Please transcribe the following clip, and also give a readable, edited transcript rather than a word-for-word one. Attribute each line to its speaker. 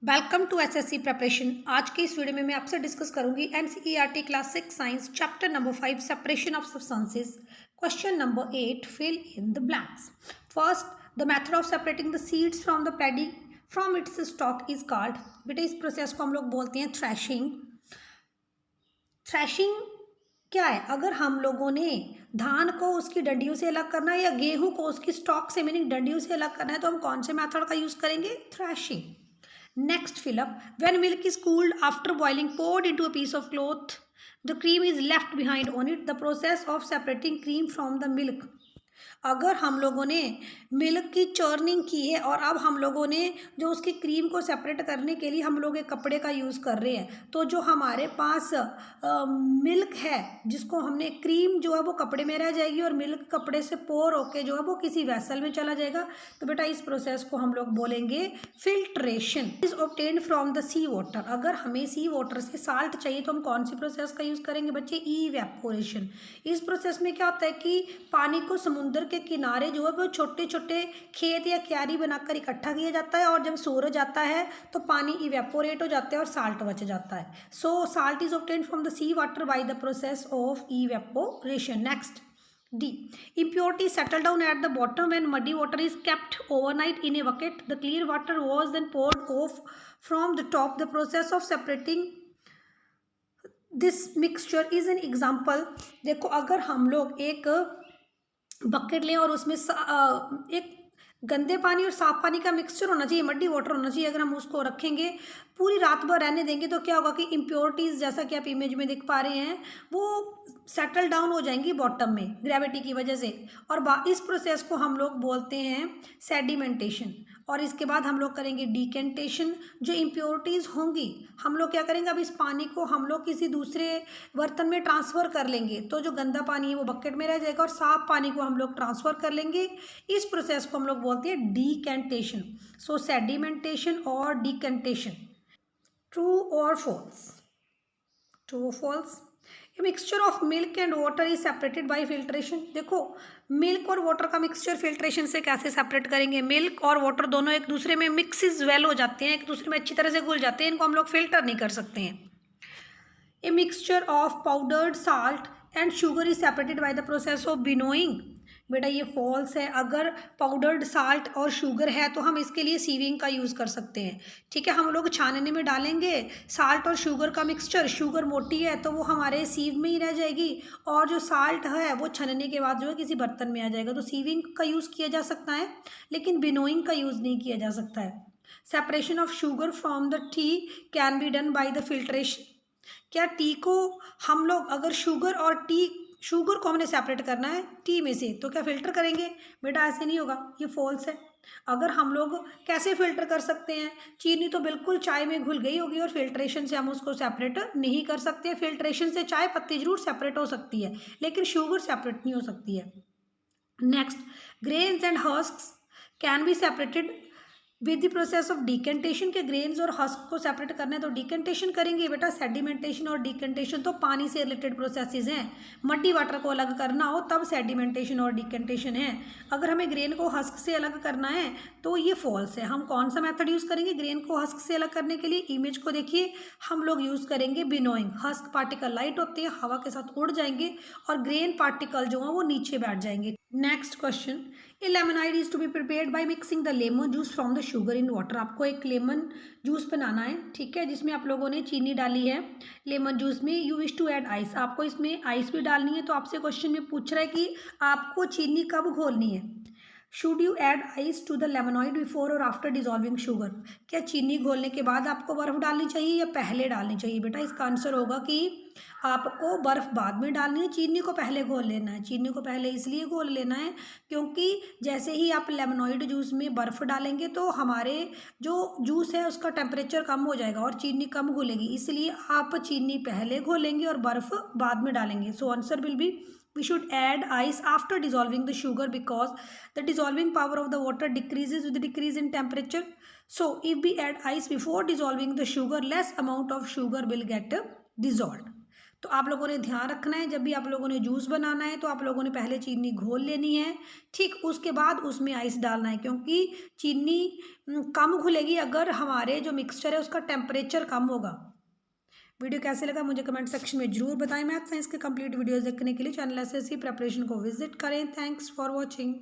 Speaker 1: Welcome to SSC preparation. आज के इस वीडियो में मैं आपसे डिस्कस करूंगी NCERT class 6 science chapter number 5 separation of substances. Question number 8, fill in the blanks. First, the method of separating the seeds from the paddy from its stalk is called. बेटा इस process को हम लोग बोलते हैं threshing. Threshing क्या है? अगर हम लोगों ने धान को उसकी डंडियों से अलग करना है या गेहूं को उसकी स्टॉक से मीनिंग डंडियों से अलग करना है तो हम कौन से मेथड का यूज करेंगे? Threshing. Next, fill up. When milk is cooled after boiling, poured into a piece of cloth, the cream is left behind on it. The process of separating cream from the milk. अगर हम लोगों ने milk की churning की है और अब हम लोगों ने जो उसकी क्रीम को सेपरेट करने के लिए हम लोग एक कपड़े का यूज़ कर रहे हैं, तो जो हमारे पास मिल्क है जिसको हमने क्रीम जो है वो कपड़े में रह जाएगी और मिल्क कपड़े से पोर होके जो है वो किसी वेसल में चला जाएगा। तो बेटा इस प्रोसेस को हम लोग बोलेंगे filtration. Is obtained from the sea water. अगर हमें सी वाटर से साल्ट चाहिए तो हम कौन सी प्रोसेस का यूज़ करेंगे बच्चे? इवेपोरेशन। इस प्रोसेस में क्या होता है कि पानी को समुद्र के किनारे जो है वो छोटे छोटे खेत या क्यारी बनाकर इकट्ठा किया जाता है और जब सूरज आता है तो पानी इवेपोरेट हो जाता है और साल्ट बच जाता है। So salt is obtained from the sea water by the process of evaporation. Next, D. Impurities settle down at the bottom when muddy water is kept overnight in a bucket. The clear water was then poured off from the top. The process of separating this mixture is an example. देखो अगर हम लोग एक bucket लें और उसमें एक गंदे पानी और साफ पानी का मिक्सचर होना चाहिए, मड्डी वाटर होना चाहिए। अगर हम उसको रखेंगे पूरी रात भर रहने देंगे तो क्या होगा कि इम्प्योरिटीज़ जैसा कि आप इमेज में देख पा रहे हैं वो सेटल डाउन हो जाएंगी बॉटम में ग्रेविटी की वजह से। और इस प्रोसेस को हम लोग बोलते हैं सेडिमेंटेशन। और इसके बाद हम लोग करेंगे डिकेंटेशन। जो इम्प्योरिटीज़ होंगी हम लोग क्या करेंगे, अब इस पानी को हम लोग किसी दूसरे बर्तन में ट्रांसफ़र कर लेंगे तो जो गंदा पानी है वो बकेट में रह जाएगा और साफ पानी को हम लोग ट्रांसफ़र कर लेंगे। इस प्रोसेस को हम लोग बोलते हैं डिकेंटेशन। सो सेडिमेंटेशन और डिकेंटेशन। ट्रू और फॉल्स? ट्रू और false? A mixture of milk and water is separated by filtration. देखो मिल्क और वाटर का मिक्सचर फिल्ट्रेशन से कैसे सेपरेट करेंगे? मिल्क और वाटर दोनों एक दूसरे में मिक्स वेल हो जाते हैं, एक दूसरे में अच्छी तरह से घुल जाते हैं, इनको हम लोग फिल्टर नहीं कर सकते हैं। A mixture of powdered salt and sugar is separated by the process of winnowing. बेटा ये फॉल्स है। अगर पाउडर्ड साल्ट और शुगर है तो हम इसके लिए सीविंग का यूज़ कर सकते हैं। ठीक है, हम लोग छानने में डालेंगे साल्ट और शुगर का मिक्सचर, शुगर मोटी है तो वो हमारे सीव में ही रह जाएगी और जो साल्ट है वो छनने के बाद जो है किसी बर्तन में आ जाएगा। तो सीविंग का यूज़ किया जा सकता है लेकिन बिनोइंग का यूज़ नहीं किया जा सकता है। Separation of sugar from the T can be done by the filtration. क्या टी को हम लोग अगर शुगर को हमने सेपरेट करना है टी में से तो क्या फिल्टर करेंगे? बेटा ऐसे नहीं होगा, ये फॉल्स है। अगर हम लोग कैसे फिल्टर कर सकते हैं? चीनी तो बिल्कुल चाय में घुल गई होगी और फिल्ट्रेशन से हम उसको सेपरेट नहीं कर सकते। फिल्ट्रेशन से चाय पत्ती जरूर सेपरेट हो सकती है लेकिन शुगर सेपरेट नहीं हो सकती है। Next, grains and husks can be separated with the process of decantation. के ग्रेन्स और हस्क को सेपरेट करना है तो डिकेंटेशन करेंगे। बेटा सेडिमेंटेशन और डिकेंटेशन तो पानी से रिलेटेड प्रोसेसेस हैं। मड्डी वाटर को अलग करना हो तब सेडिमेंटेशन और डिकेंटेशन है। अगर हमें ग्रेन को हस्क से अलग करना है तो ये फॉल्स है। हम कौन सा मेथड यूज़ करेंगे ग्रेन को हस्क से अलग करने के लिए? इमेज को देखिए, हम लोग यूज़ करेंगे बिनोइंग। हस्क पार्टिकल लाइट होते हैं, हवा के साथ उड़ जाएंगे और ग्रेन पार्टिकल जो है वो नीचे बैठ जाएंगे। Next question, a lemonade is to be prepared by mixing the lemon juice from the sugar in water. आपको एक लेमन जूस बनाना है, ठीक है, जिसमें आप लोगों ने चीनी डाली है। लेमन जूस में you wish to add ice, आपको इसमें आइस भी डालनी है। तो आपसे क्वेश्चन में पूछ रहा है कि आपको चीनी कब घोलनी है? Should you add ice to the lemonade before और आफ्टर डिजॉल्विंग शुगर। क्या चीनी घोलने के बाद आपको बर्फ़ डालनी चाहिए या पहले डालनी चाहिए? बेटा इसका आंसर होगा कि आपको बर्फ़ बाद में डालनी है, चीनी को पहले घोल लेना है। चीनी को पहले इसलिए घोल लेना है क्योंकि जैसे ही आप लेमनॉइड जूस में बर्फ़ डालेंगे तो हमारे जो जूस है उसका टेम्परेचर कम हो जाएगा और चीनी कम घुलेगी, इसलिए आप चीनी पहले घोलेंगे और बर्फ़ बाद में डालेंगे। So answer will be we should add ice after dissolving the sugar because the dissolving power of the water decreases with the decrease in temperature. So if we add ice before dissolving the sugar, less amount of sugar will get dissolved. तो आप लोगों ने ध्यान रखना है, जब भी आप लोगों ने जूस बनाना है तो आप लोगों ने पहले चीनी घोल लेनी है, ठीक। उसके बाद उसमें आइस डालना है, क्योंकि चीनी कम घुलेगी अगर हमारे जो मिक्सचर है उसका टेम्परेचर कम होगा। वीडियो कैसे लगा मुझे कमेंट सेक्शन में जरूर बताएं। मैथ साइंस के कंप्लीट वीडियोस देखने के लिए चैनल एसएससी प्रिपरेशन को विजिट करें। Thanks for watching.